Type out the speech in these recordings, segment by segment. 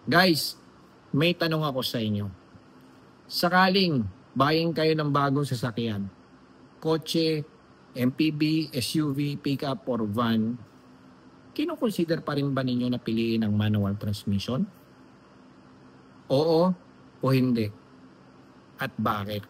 Guys, may tanong ako sa inyo. Sakaling buying kayo ng bagong sasakyan, kotse, MPV, SUV, pickup, or van, kino-consider pa rin ba ninyo na piliin ang manual transmission? Oo o hindi? At bakit?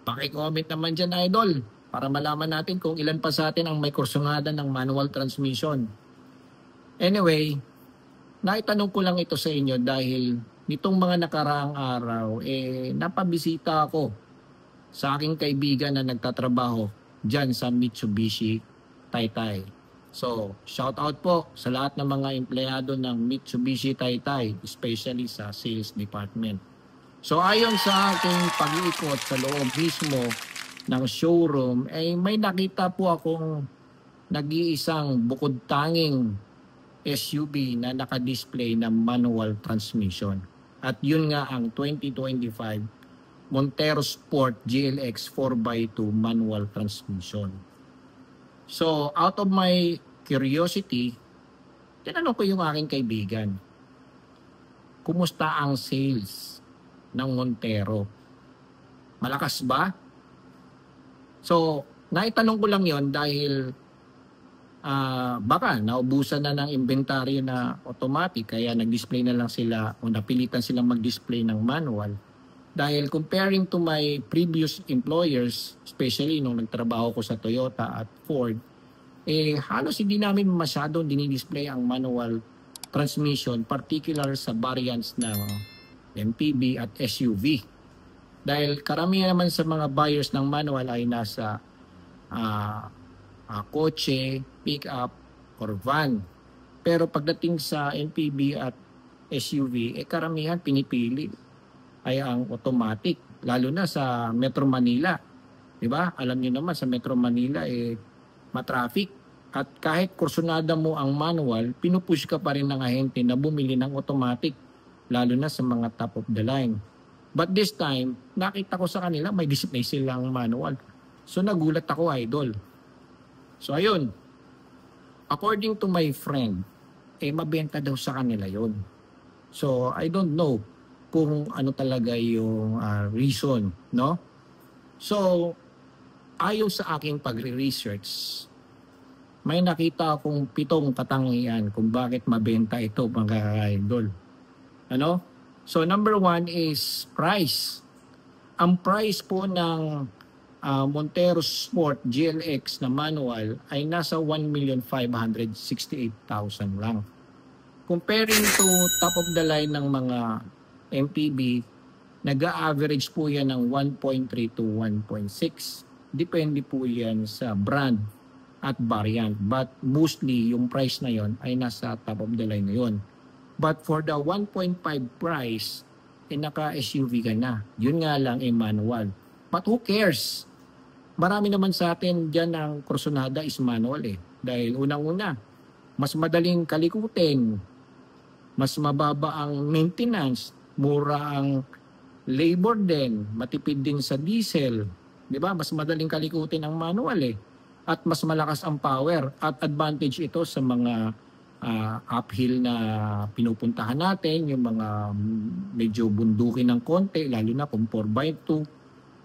Paki-comment naman dyan, idol, para malaman natin kung ilan pa sa atin ang may kursunada ng manual transmission. Anyway, naitanong ko lang ito sa inyo dahil nitong mga nakaraang araw, napabisita ako sa aking kaibigan na nagtatrabaho dyan sa Mitsubishi Taytay. So, shout out po sa lahat ng mga empleyado ng Mitsubishi Taytay, especially sa sales department. So, ayon sa aking pag-iikot sa loob mismo ng showroom, may nakita po akong nag-iisang bukod tanging SUV na naka-display ng manual transmission. At yun nga ang 2025 Montero Sport GLX 4x2 manual transmission. So, out of my curiosity, tinanong ko yung aking kaibigan, kumusta ang sales ng Montero? Malakas ba? So, naitanong ko lang yon dahil baka naubusan na ng inventaryo na automatic kaya nag-display na lang sila o napilitan silang mag-display ng manual. Dahil comparing to my previous employers, especially nung nagtrabaho ko sa Toyota at Ford, halos hindi namin masyadong dinidisplay ang manual transmission, particular sa variants ng MPV at SUV. Dahil karamihan naman sa mga buyers ng manual ay nasa kotse, pick-up, or van. Pero pagdating sa MPV at SUV, karamihan pinipili ay ang automatic, lalo na sa Metro Manila. Diba? Alam niyo naman sa Metro Manila matraffic. At kahit kursunada mo ang manual, pinupush ka pa rin ng ahente na bumili ng automatic, lalo na sa mga top of the line. But this time, nakita ko sa kanila may display silang manual. So nagulat ako, idol. So ayun, according to my friend, mabenta daw sa kanila yon. So I don't know kung ano talaga yung reason, no? So, ayon sa aking pagre-research, may nakita akong 7 katangian kung bakit mabenta ito, mga idol. Ano? So, number 1 is price. Ang price po ng Montero Sport GLX na manual ay nasa 1,568,000 lang. Comparing to top of the line ng mga MPV, nag-a-average po yan ng 1.3 to 1.6. Depende po yan sa brand at variant. But mostly, yung price na yon ay nasa top of the line na yon. But for the 1.5 price, naka-SUV ka na. Yun nga lang manual. But who cares? Marami naman sa atin dyan ang kursunada is manual Dahil unang-una, mas madaling kalikutin, mas mababa ang maintenance, mura ang labor din, matipid din sa diesel, 'di ba? Mas madaling kalikutin ang manual at mas malakas ang power at advantage ito sa mga uphill na pinupuntahan natin, yung mga medyo bundukin ng konti, lalo na kung 4x2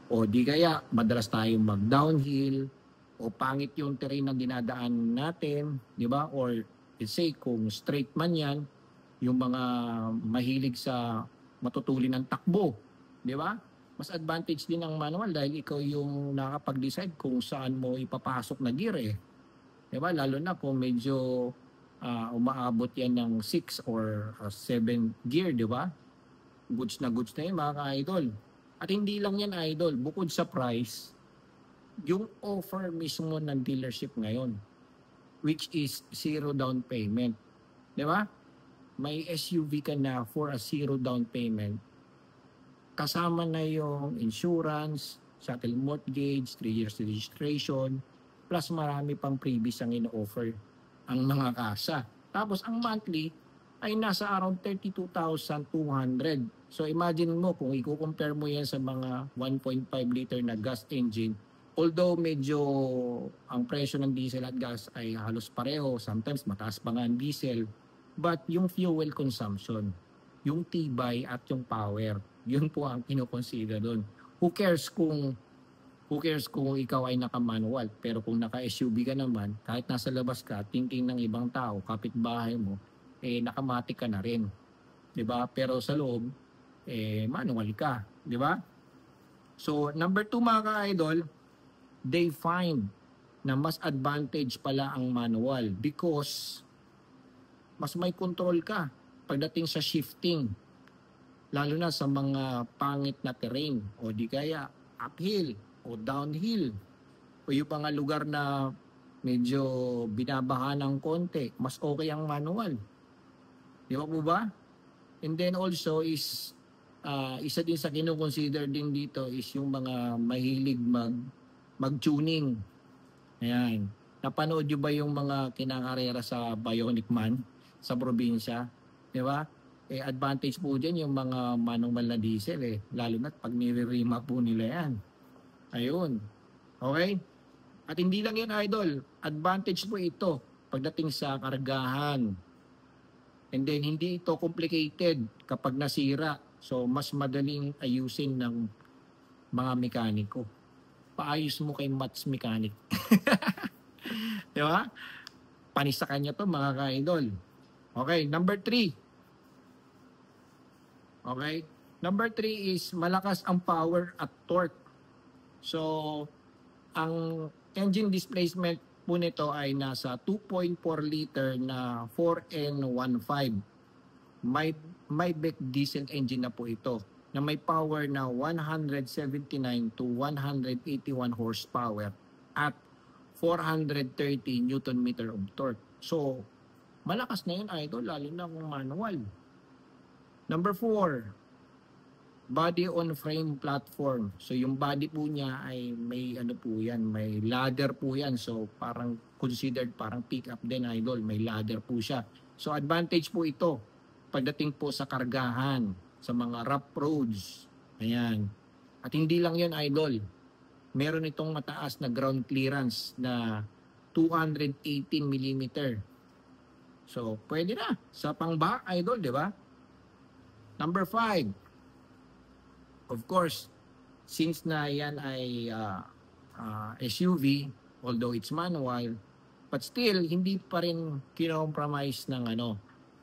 o di kaya madalas tayong mag-downhill o pangit yung terrain na dinadaan natin, 'di ba? Or let's say kung straight man 'yan, yung mga mahilig sa matutulin ng takbo, di ba? Mas advantage din ang manual dahil ikaw yung nakapag-decide kung saan mo ipapasok na gear Di ba? Lalo na kung medyo umaabot yan ng 6 or 7 gear, di ba? Goods na yun, mga ka-idol. At hindi lang yan, idol. Bukod sa price, yung offer mismo ng dealership ngayon, which is 0 down payment. Di ba? May SUV ka na for a 0 down payment. Kasama na yung insurance, shuttle mortgage, 3 years registration, plus marami pang freebies ang ino-offer ang mga kasa. Tapos ang monthly ay nasa around 32,200. So imagine mo kung i-compare mo yan sa mga 1.5 liter na gas engine, although medyo ang presyo ng diesel at gas ay halos pareho, sometimes mataas pa nga ang diesel, but yung fuel consumption, yung tibay at yung power, yun po ang kinoconsider doon. Who cares kung ikaw ay naka-manual, pero kung naka-SUV ka naman, kahit nasa labas ka, thinking ng ibang tao, kapitbahay mo, nakamatic ka na rin. 'Di ba? Pero sa loob, manual ka. 'Di ba? So, number 2 mga ka-idol, they find na mas advantage pala ang manual because mas may control ka pagdating sa shifting. Lalo na sa mga pangit na terrain o di kaya uphill o downhill o yung mga lugar na medyo binabaha ng konti, mas okay ang manual. Di ba po ba? And then also is isa din sa kino-consider din dito is yung mga mahilig mag-tuning. Ayan. Napanood nyo ba yung mga kinakarera sa Bionic Man sa probinsya? Di ba? Advantage po dyan yung mga manual na diesel lalo na pag nire-rima po nila yan. Ayun. Okay? At hindi lang yun, idol. Advantage po ito pagdating sa kargahan. And then, hindi ito complicated kapag nasira. So, mas madaling ayusin ng mga mekaniko. Paayos mo kay Mats Mechanic. Di ba? Panis sa kanya to mga ka-idol. Okay, number 3. Okay? Number 3 is malakas ang power at torque. So, ang engine displacement po nito ay nasa 2.4 liter na 4N15. Maybach diesel engine na po ito na may power na 179 to 181 horsepower at 430 Newton meter of torque. So, malakas na yun, idol, lalo na kung manual. Number 4, body on frame platform. So yung body po niya ay may ano po yan, may ladder po yan. So parang considered parang pick-up din, idol. May ladder po siya. So advantage po ito pagdating po sa kargahan, sa mga rough roads. Ayan. At hindi lang yun, idol. Meron itong mataas na ground clearance na 218 mm. So pwede na sa pangbaha, idol, di ba? Number 5. Of course, since na yan ay SUV, although it's manual, but still hindi pa rin kinompromise ng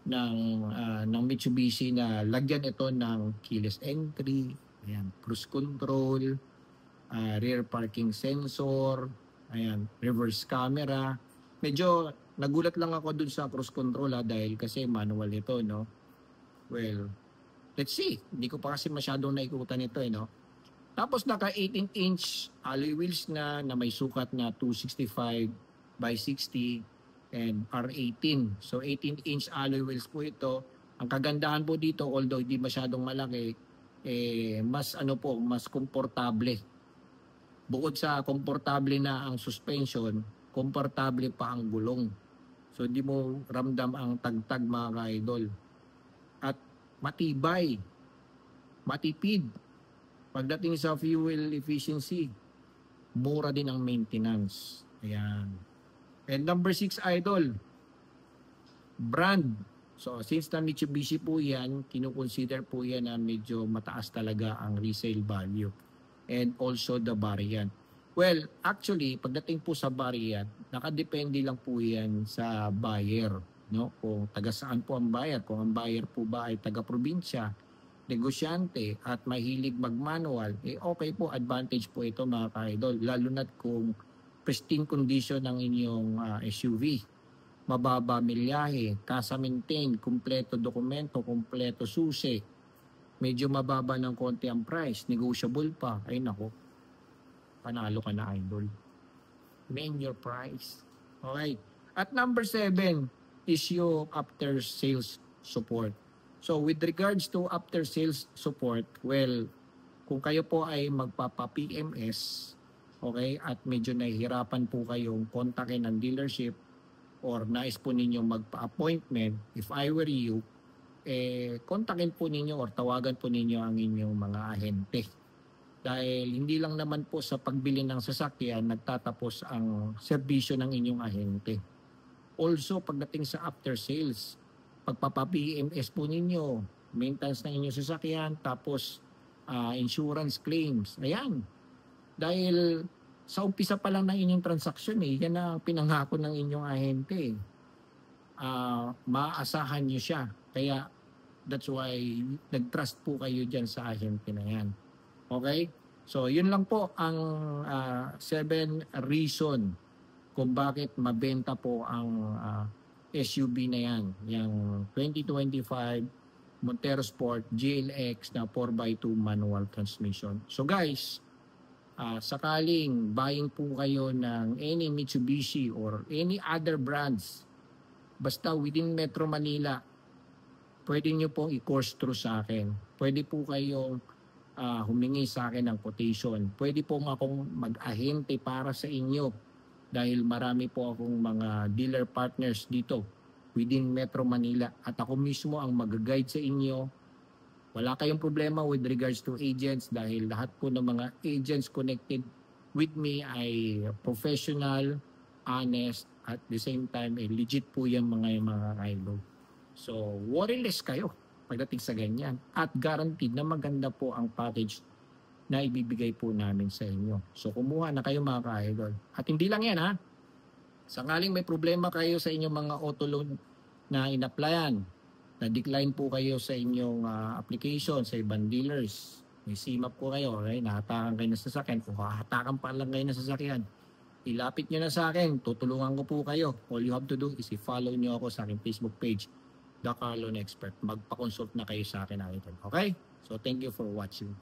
ng Mitsubishi na lagyan ito ng keyless entry, ayan, cruise control, rear parking sensor, ayan, reverse camera. Medyo nagulat lang ako dun sa cruise control dahil kasi manual ito, no? Well, let's see. Hindi ko pa kasi masyadong naikutan ito, no? Tapos naka 18-inch alloy wheels na may sukat na 265 by 60 and R18. So 18-inch alloy wheels po ito. Ang kagandahan po dito, although hindi masyadong malaki, mas mas komportable. Bukod sa komportable na ang suspension, komportable pa ang gulong. So hindi mo ramdam ang tagtag, mga ka-idol. At matibay, matipid. Pagdating sa fuel efficiency, mura din ang maintenance. Ayan. And number 6, idol, brand. So since na Mitsubishi po yan, kinukonsider po yan na medyo mataas talaga ang resale value. And also the variant. Well, actually, pagdating po sa variant, nakadepende lang po yan sa buyer. No? Kung taga saan po ang buyer, kung ang buyer po ba ay taga-probinsya, negosyante at mahilig mag-manual, okay po, advantage po ito, mga ka-idol. Lalo na't kung pristine condition ng inyong SUV, mababa milyahe, kasa-maintain, kumpleto dokumento, kumpleto susi, medyo mababa ng konti ang price, negotiable pa, ay nako, panalo ka na, idol. Name your price. Okay. At number 7, is yung after sales support. So with regards to after sales support, well, kung kayo po ay magpapa-PMS, okay, at medyo nahihirapan po kayong kontakin ng dealership or nais po ninyo magpa-appointment, if I were you, kontakin po ninyo or tawagan po ninyo ang inyong mga ahente. Dahil hindi lang naman po sa pagbili ng sasakyan nagtatapos ang serbisyo ng inyong ahente. Also, pagdating sa after sales, pagpapa-PMS po ninyo, maintenance ng inyong sasakyan, tapos insurance claims. Ayan. Dahil sa umpisa pa lang ng inyong transaksyon, yan ang pinangako ng inyong ahente. Maaasahan nyo siya. Kaya that's why nag-trust po kayo dyan sa ahente na yan. Okay? So, yun lang po ang 7 reason kung bakit mabenta po ang SUV na yan. Yung 2025 Montero Sport GLX na 4x2 manual transmission. So guys, sakaling buying po kayo ng any Mitsubishi or any other brands, basta within Metro Manila, pwede nyo pong i-course through sa akin. Pwede po kayong humingi sa akin ng quotation. Pwede po akong mag-ahente para sa inyo dahil marami po akong mga dealer partners dito within Metro Manila at ako mismo ang mag-guide sa inyo. Wala kayong problema with regards to agents dahil lahat po ng mga agents connected with me ay professional, honest, at the same time legit po yung mga idol. So worryless kayo pagdating sa ganyan. At guaranteed na maganda po ang package na ibibigay po namin sa inyo. So kumuha na kayo mga ka-idol. At hindi lang yan ha. Sakaling may problema kayo sa inyong mga auto loan na in-applyan, na-decline po kayo sa inyong application sa ibang dealers, may CMAP po kayo, okay? Nahatakan kayo ng sasakyan, kung hahatakan pa lang kayo ng sasakyan, ilapit nyo na sa akin, tutulungan ko po kayo. All you have to do is i-follow nyo ako sa aking Facebook page, The Car Loan Expert. Magpa-consult na kayo sa akin, okay? So thank you for watching.